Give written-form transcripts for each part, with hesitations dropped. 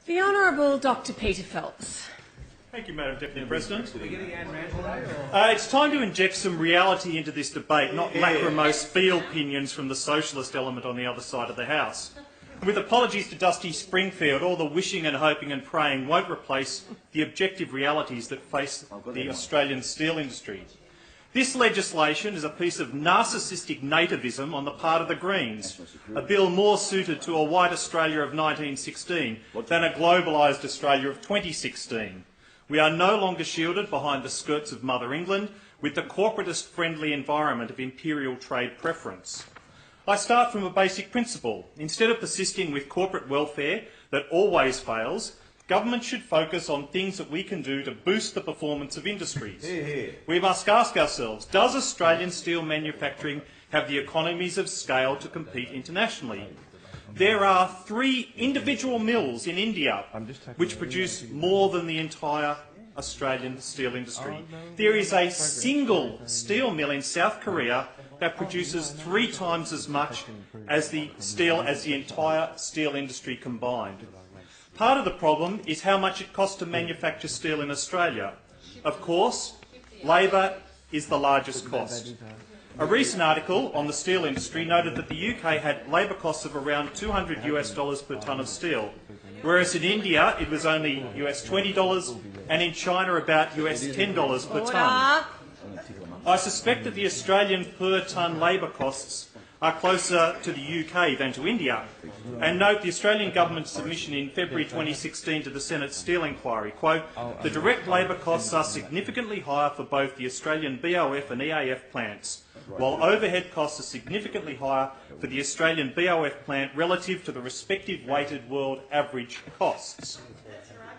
The Honourable Dr. Peter Phelps. Thank you, Madam Deputy President. It's time to inject some reality into this debate, not lachrymose field opinions from the socialist element on the other side of the House. And with apologies to Dusty Springfield, all the wishing and hoping and praying won't replace the objective realities that face the Australian steel industry. This legislation is a piece of narcissistic nativism on the part of the Greens, a bill more suited to a white Australia of 1916 than a globalised Australia of 2016. We are no longer shielded behind the skirts of Mother England with the corporatist-friendly environment of imperial trade preference. I start from a basic principle. Instead of persisting with corporate welfare that always fails, government should focus on things that we can do to boost the performance of industries. We must ask ourselves, does Australian steel manufacturing have the economies of scale to compete internationally? There are 3 individual mills in India which produce more than the entire Australian steel industry. There is a single steel mill in South Korea that produces 3 times as much as the entire steel industry combined. Part of the problem is how much it costs to manufacture steel in Australia. Of course, labour is the largest cost. A recent article on the steel industry noted that the UK had labour costs of around $200 per tonne of steel, whereas in India it was only $20 and in China about $10 per tonne. I suspect that the Australian per tonne labour costs are closer to the UK than to India. And note the Australian government's submission in February 2016 to the Senate Steel Inquiry, quote, "The direct labour costs are significantly higher for both the Australian BOF and EAF plants, while overhead costs are significantly higher for the Australian BOF plant relative to the respective weighted world average costs."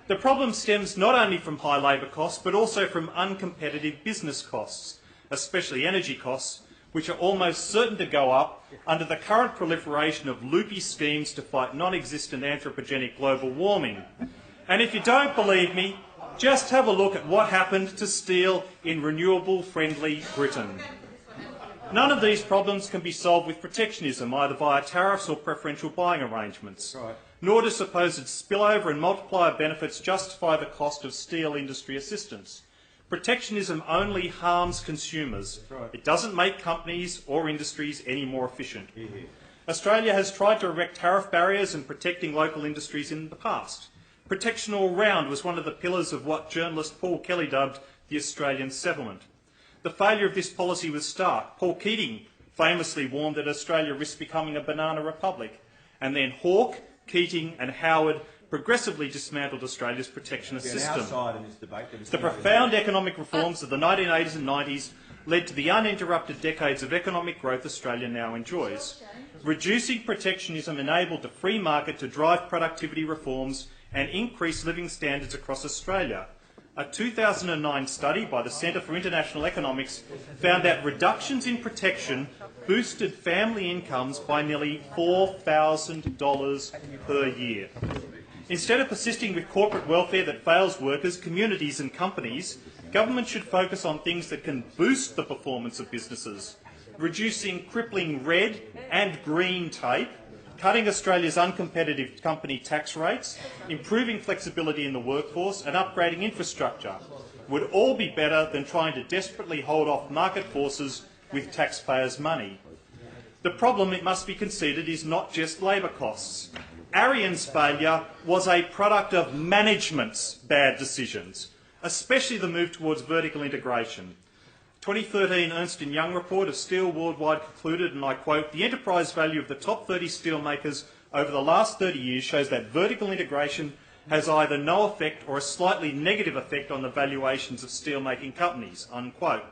The problem stems not only from high labour costs, but also from uncompetitive business costs, especially energy costs, which are almost certain to go up under the current proliferation of loopy schemes to fight non-existent anthropogenic global warming. And if you don't believe me, just have a look at what happened to steel in renewable-friendly Britain. None of these problems can be solved with protectionism, either via tariffs or preferential buying arrangements. Nor do supposed spillover and multiplier benefits justify the cost of steel industry assistance. Protectionism only harms consumers. It doesn't make companies or industries any more efficient. Australia has tried to erect tariff barriers and protecting local industries in the past. Protection all round was one of the pillars of what journalist Paul Kelly dubbed the Australian settlement. The failure of this policy was stark. Paul Keating famously warned that Australia risked becoming a banana republic, and then Hawke, Keating and Howard progressively dismantled Australia's protectionist system. The profound economic reforms of the 1980s and 90s led to the uninterrupted decades of economic growth Australia now enjoys. Reducing protectionism enabled the free market to drive productivity reforms and increase living standards across Australia. A 2009 study by the Centre for International Economics found that reductions in protection boosted family incomes by nearly $4,000 per year. Instead of persisting with corporate welfare that fails workers, communities and companies, government should focus on things that can boost the performance of businesses, reducing crippling red and green tape, cutting Australia's uncompetitive company tax rates, improving flexibility in the workforce and upgrading infrastructure would all be better than trying to desperately hold off market forces with taxpayers' money. The problem, it must be conceded, is not just labour costs. Arian's failure was a product of management's bad decisions, especially the move towards vertical integration. 2013 Ernst & Young report of Steel Worldwide concluded, and I quote, "The enterprise value of the top 30 steelmakers over the last 30 years shows that vertical integration has either no effect or a slightly negative effect on the valuations of steelmaking companies," unquote.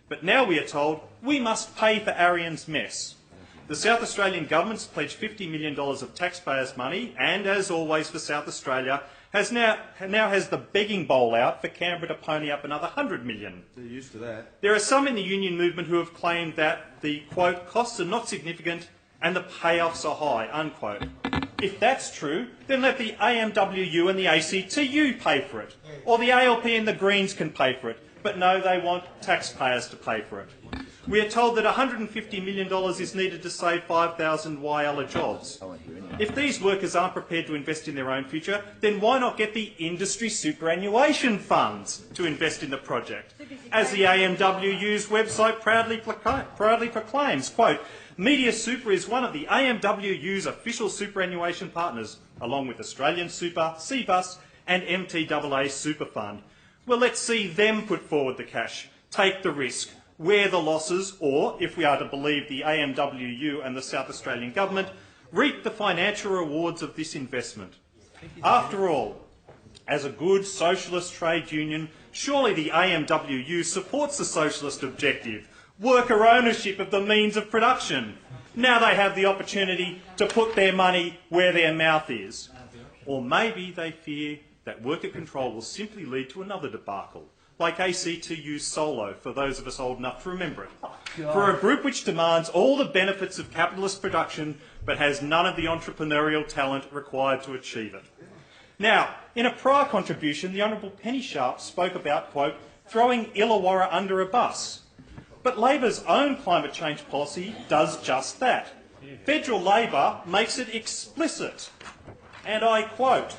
But now we are told we must pay for Arian's mess. The South Australian government's pledged $50 million of taxpayers' money, and as always for South Australia, now has the begging bowl out for Canberra to pony up another $100 million. They're used to that. There are some in the union movement who have claimed that the, quote, "costs are not significant and the payoffs are high," unquote. If that's true, then let the AMWU and the ACTU pay for it, or the ALP and the Greens can pay for it. But no, they want taxpayers to pay for it. We are told that $150 million is needed to save 5,000 Whyalla jobs. If these workers aren't prepared to invest in their own future, then why not get the industry superannuation funds to invest in the project? As the AMWU's website proudly proclaims, quote, Media Super is one of the AMWU's official superannuation partners, along with Australian Super, CBUS and MTAA Super Fund. Well, let's see them put forward the cash, take the risk, wear the losses, or, if we are to believe the AMWU and the South Australian Government, reap the financial rewards of this investment. After all, as a good socialist trade union, surely the AMWU supports the socialist objective, worker ownership of the means of production. Now they have the opportunity to put their money where their mouth is. Or maybe they fear that worker control will simply lead to another debacle, like ACTU Solo, for those of us old enough to remember it. For a group which demands all the benefits of capitalist production but has none of the entrepreneurial talent required to achieve it. Now, in a prior contribution, the Honourable Penny Sharp spoke about, quote, throwing Illawarra under a bus. But Labor's own climate change policy does just that. Federal Labor makes it explicit. And I quote,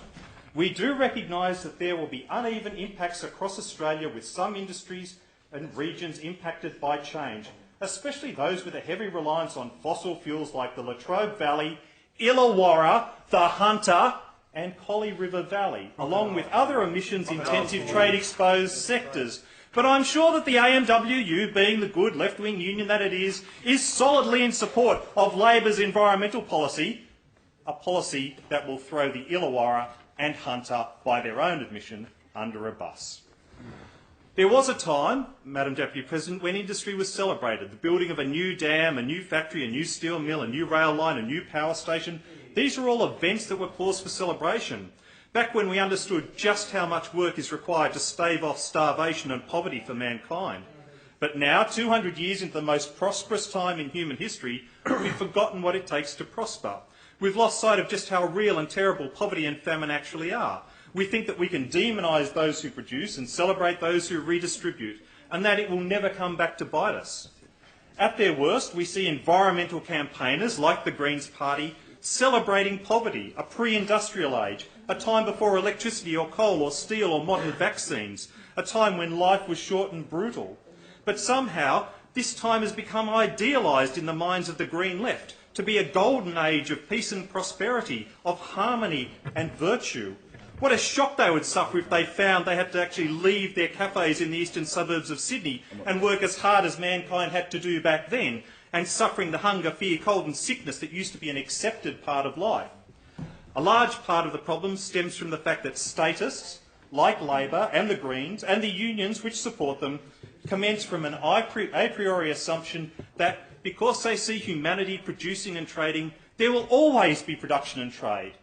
we do recognise that there will be uneven impacts across Australia with some industries and regions impacted by change, especially those with a heavy reliance on fossil fuels like the Latrobe Valley, Illawarra, the Hunter and Collie River Valley, along with other emissions-intensive trade-exposed sectors. But I'm sure that the AMWU, being the good left-wing union that it is solidly in support of Labor's environmental policy, a policy that will throw the Illawarra and Hunter, by their own admission, under a bus. There was a time, Madam Deputy President, when industry was celebrated. The building of a new dam, a new factory, a new steel mill, a new rail line, a new power station. These are all events that were cause for celebration. Back when we understood just how much work is required to stave off starvation and poverty for mankind. But now, 200 years into the most prosperous time in human history, we've forgotten what it takes to prosper. We've lost sight of just how real and terrible poverty and famine actually are. We think that we can demonise those who produce and celebrate those who redistribute, and that it will never come back to bite us. At their worst, we see environmental campaigners like the Greens Party celebrating poverty, a pre-industrial age, a time before electricity or coal or steel or modern vaccines, a time when life was short and brutal. But somehow, this time has become idealised in the minds of the Green left to be a golden age of peace and prosperity, of harmony and virtue. What a shock they would suffer if they found they had to actually leave their cafes in the eastern suburbs of Sydney and work as hard as mankind had to do back then, and suffering the hunger, fear, cold and sickness that used to be an accepted part of life. A large part of the problem stems from the fact that statists, like Labor and the Greens and the unions which support them, commence from an a priori assumption that because they see humanity producing and trading, there will always be production and trade.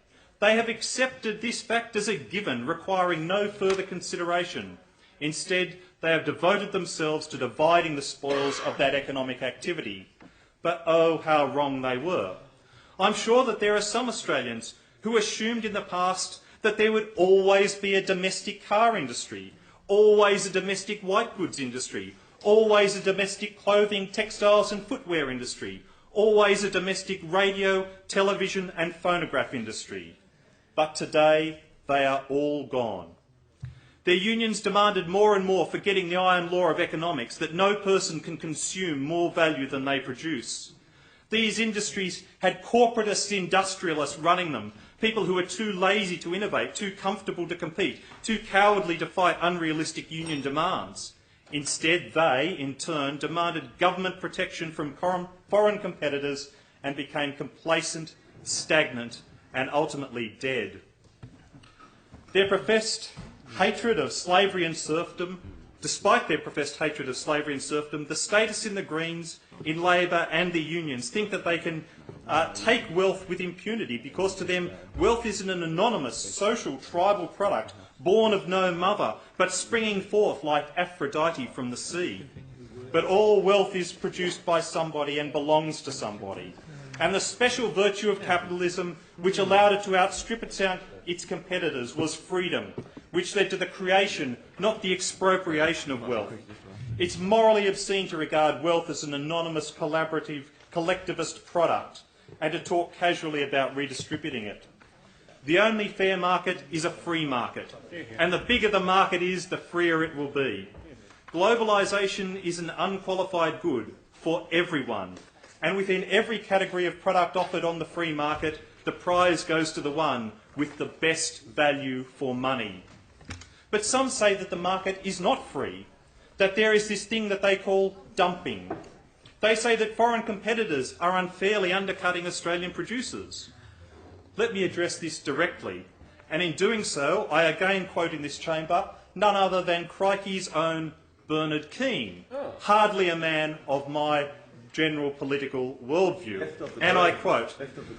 They have accepted this fact as a given, requiring no further consideration. Instead, they have devoted themselves to dividing the spoils of that economic activity. But oh, how wrong they were. I'm sure that there are some Australians who assumed in the past that there would always be a domestic car industry, always a domestic white goods industry, always a domestic clothing, textiles and footwear industry, always a domestic radio, television and phonograph industry. But today they are all gone. Their unions demanded more and more, forgetting the iron law of economics, that no person can consume more value than they produce. These industries had corporatist industrialists running them, people who were too lazy to innovate, too comfortable to compete, too cowardly to fight unrealistic union demands. Instead, they, in turn, demanded government protection from foreign competitors and became complacent, stagnant and ultimately dead. Their professed hatred of slavery and serfdom, despite their professed hatred of slavery and serfdom, the statists in the Greens, in Labor and the unions think that they can take wealth with impunity because to them wealth is an anonymous, social, tribal product born of no mother but springing forth like Aphrodite from the sea. But all wealth is produced by somebody and belongs to somebody. And the special virtue of capitalism, which allowed it to outstrip its competitors, was freedom, which led to the creation, not the expropriation of wealth. It's morally obscene to regard wealth as an anonymous, collaborative, collectivist product. and to talk casually about redistributing it. The only fair market is a free market, and the bigger the market is, the freer it will be. Globalisation is an unqualified good for everyone, and within every category of product offered on the free market, the prize goes to the one with the best value for money. But some say that the market is not free, that there is this thing that they call dumping. They say that foreign competitors are unfairly undercutting Australian producers. Let me address this directly, and in doing so, I again quote in this chamber none other than Crikey's own Bernard Keane, hardly a man of my general political worldview. And I quote,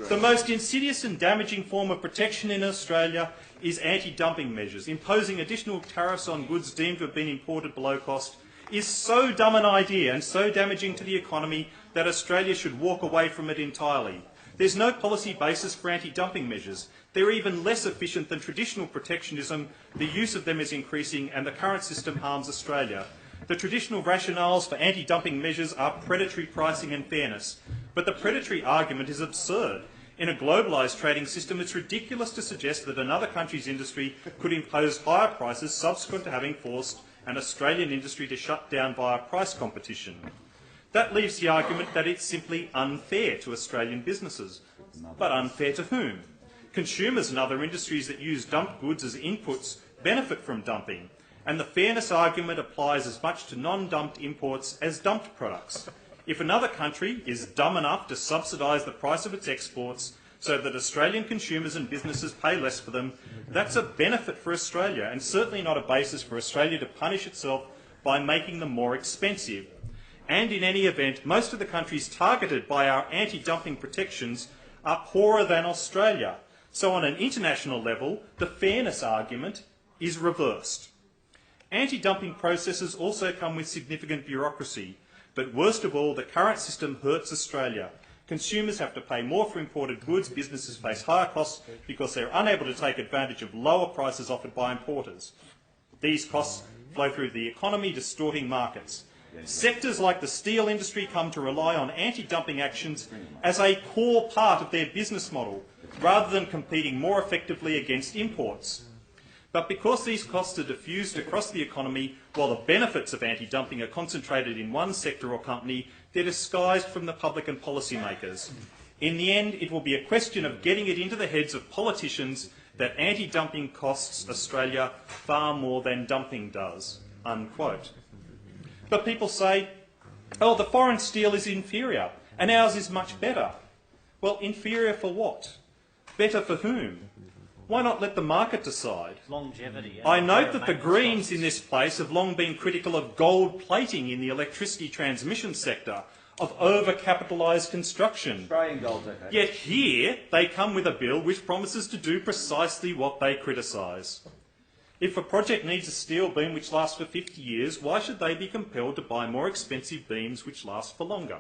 "The most insidious and damaging form of protection in Australia is anti-dumping measures. Imposing additional tariffs on goods deemed to have been imported below cost is so dumb an idea and so damaging to the economy that Australia should walk away from it entirely. There's no policy basis for anti-dumping measures. They're even less efficient than traditional protectionism. The use of them is increasing and the current system harms Australia. The traditional rationales for anti-dumping measures are predatory pricing and fairness. But the predatory argument is absurd. In a globalised trading system, it's ridiculous to suggest that another country's industry could impose higher prices subsequent to having forced an Australian industry to shut down via price competition. That leaves the argument that it's simply unfair to Australian businesses. But unfair to whom? Consumers and other industries that use dumped goods as inputs benefit from dumping, and the fairness argument applies as much to non-dumped imports as dumped products. If another country is dumb enough to subsidise the price of its exports so that Australian consumers and businesses pay less for them, that's a benefit for Australia and certainly not a basis for Australia to punish itself by making them more expensive. And in any event, most of the countries targeted by our anti-dumping protections are poorer than Australia. So on an international level, the fairness argument is reversed. Anti-dumping processes also come with significant bureaucracy. But worst of all, the current system hurts Australia. Consumers have to pay more for imported goods, businesses face higher costs because they're unable to take advantage of lower prices offered by importers. These costs flow through the economy, distorting markets. Sectors like the steel industry come to rely on anti-dumping actions as a core part of their business model, rather than competing more effectively against imports. But because these costs are diffused across the economy, while the benefits of anti-dumping are concentrated in one sector or company, they're disguised from the public and policymakers. In the end, it will be a question of getting it into the heads of politicians that anti-dumping costs Australia far more than dumping does." Unquote. But people say, oh, the foreign steel is inferior and ours is much better. Well, inferior for what? Better for whom? Why not let the market decide? Longevity. I note that the Greens in this place have long been critical of gold plating in the electricity transmission sector, of over-capitalised construction. Yet here they come with a bill which promises to do precisely what they criticise. If a project needs a steel beam which lasts for 50 years, why should they be compelled to buy more expensive beams which last for longer?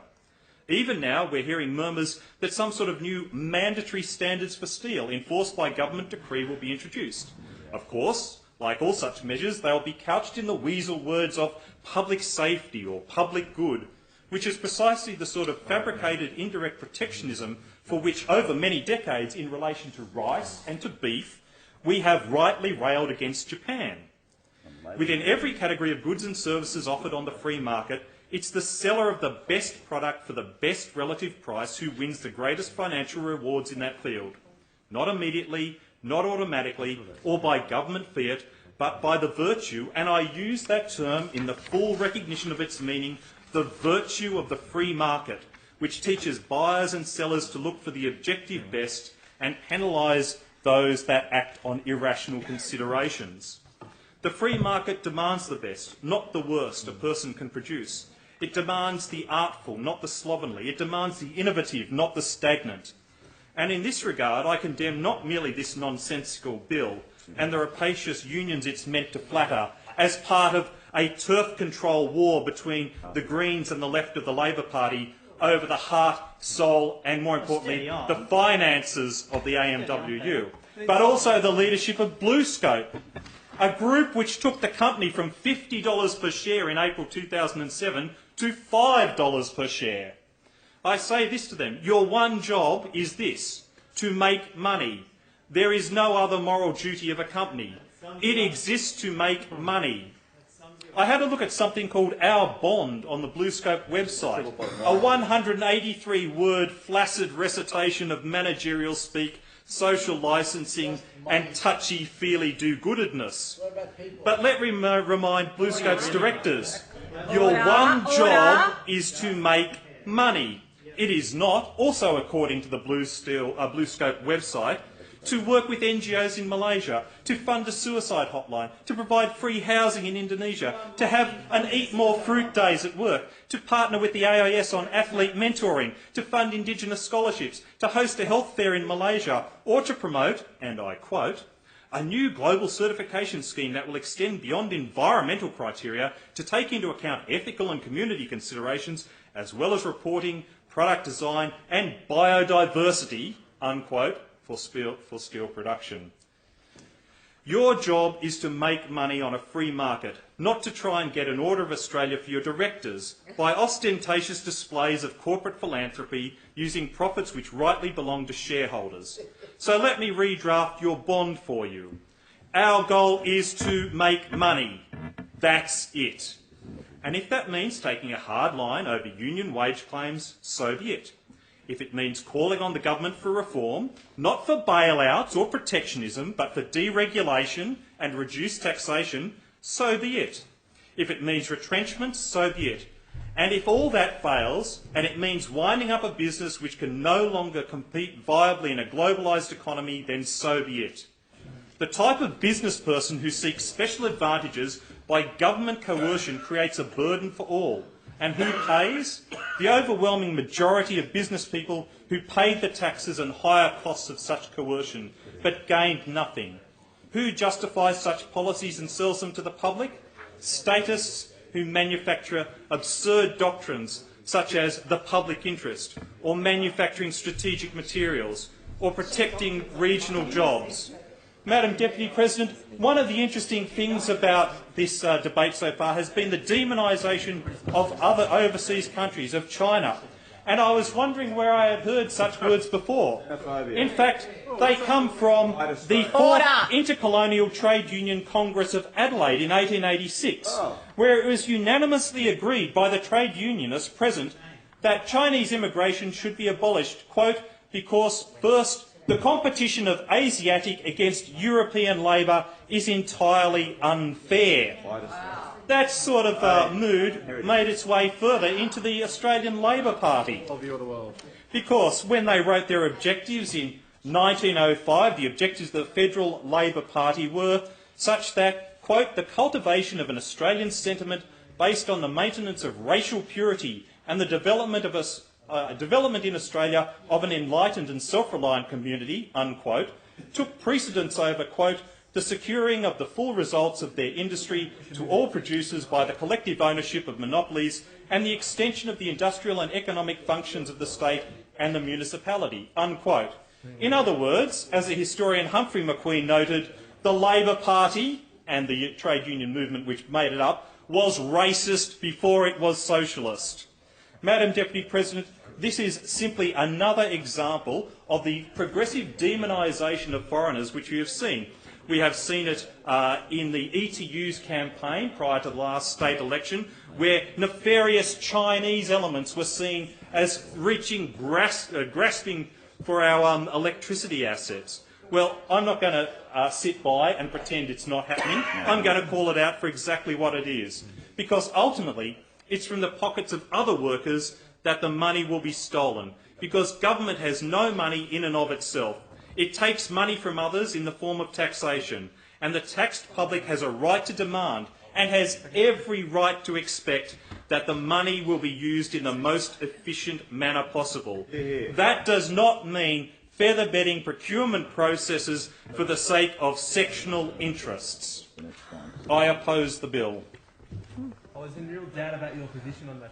Even now, we're hearing murmurs that some sort of new mandatory standards for steel enforced by government decree will be introduced. Of course, like all such measures, they will be couched in the weasel words of public safety or public good, which is precisely the sort of fabricated indirect protectionism for which over many decades in relation to rice and to beef, we have rightly railed against Japan. Within every category of goods and services offered on the free market, it's the seller of the best product for the best relative price who wins the greatest financial rewards in that field. Not immediately, not automatically, or by government fiat, but by the virtue, and I use that term in the full recognition of its meaning, the virtue of the free market, which teaches buyers and sellers to look for the objective best and penalise those that act on irrational considerations. The free market demands the best, not the worst a person can produce. It demands the artful, not the slovenly. It demands the innovative, not the stagnant. And in this regard, I condemn not merely this nonsensical bill and the rapacious unions it's meant to flatter as part of a turf control war between the Greens and the left of the Labor Party over the heart, soul and, more importantly, the finances of the AMWU, but also the leadership of BlueScope, a group which took the company from $50 per share in April 2007 to $5 per share. I say this to them: your one job is this, to make money. There is no other moral duty of a company. It exists to make money. I had a look at something called Our Bond on the BlueScope website, a 183-word flaccid recitation of managerial speak, social licensing and touchy-feely do-goodedness. But let me remind BlueScope's directors, your one job is to make money. It is not, also according to the BlueScope website, to work with NGOs in Malaysia, to fund a suicide hotline, to provide free housing in Indonesia, to have an Eat More Fruit Days at work, to partner with the AIS on athlete mentoring, to fund Indigenous scholarships, to host a health fair in Malaysia, or to promote, and I quote, a new global certification scheme that will extend beyond environmental criteria to take into account ethical and community considerations, as well as reporting, product design and biodiversity, unquote, for steel production. Your job is to make money on a free market, not to try and get an Order of Australia for your directors by ostentatious displays of corporate philanthropy using profits which rightly belong to shareholders. So let me redraft your bond for you. Our goal is to make money. That's it. And if that means taking a hard line over union wage claims, so be it. If it means calling on the government for reform, not for bailouts or protectionism, but for deregulation and reduced taxation, so be it. If it means retrenchment, so be it. And if all that fails, and it means winding up a business which can no longer compete viably in a globalised economy, then so be it. The type of business person who seeks special advantages by government coercion creates a burden for all. And who pays? The overwhelming majority of business people who paid the taxes and higher costs of such coercion, but gained nothing. Who justifies such policies and sells them to the public? Statists who manufacture absurd doctrines such as the public interest, or manufacturing strategic materials, or protecting regional jobs. Madam Deputy President, one of the interesting things about this debate so far has been the demonisation of other overseas countries, of China. And I was wondering where I had heard such words before. In fact, they come from the Fourth Intercolonial Trade Union Congress of Adelaide in 1886, where it was unanimously agreed by the trade unionists present that Chinese immigration should be abolished, quote, because first, the competition of Asiatic against European labour is entirely unfair. Wow. That sort of mood made its way further into the Australian Labor Party. Because when they wrote their objectives in 1905, the objectives of the Federal Labor Party were such that, quote, the cultivation of an Australian sentiment based on the maintenance of racial purity and the development in Australia of an enlightened and self-reliant community, unquote, took precedence over, quote, the securing of the full results of their industry to all producers by the collective ownership of monopolies and the extension of the industrial and economic functions of the state and the municipality, unquote. In other words, as the historian Humphrey McQueen noted, the Labor Party and the trade union movement which made it up was racist before it was socialist. Madam Deputy President, this is simply another example of the progressive demonisation of foreigners which we have seen. We have seen it in the ETU's campaign prior to the last state election, where nefarious Chinese elements were seen as grasping for our electricity assets. Well, I'm not going to sit by and pretend it's not happening. I'm going to call it out for exactly what it is. Because ultimately, it's from the pockets of other workers that the money will be stolen. Because government has no money in and of itself. It takes money from others in the form of taxation. And the taxed public has a right to demand and has every right to expect that the money will be used in the most efficient manner possible. That does not mean feather-bedding procurement processes for the sake of sectional interests. I oppose the bill. I was in real doubt about your position on that.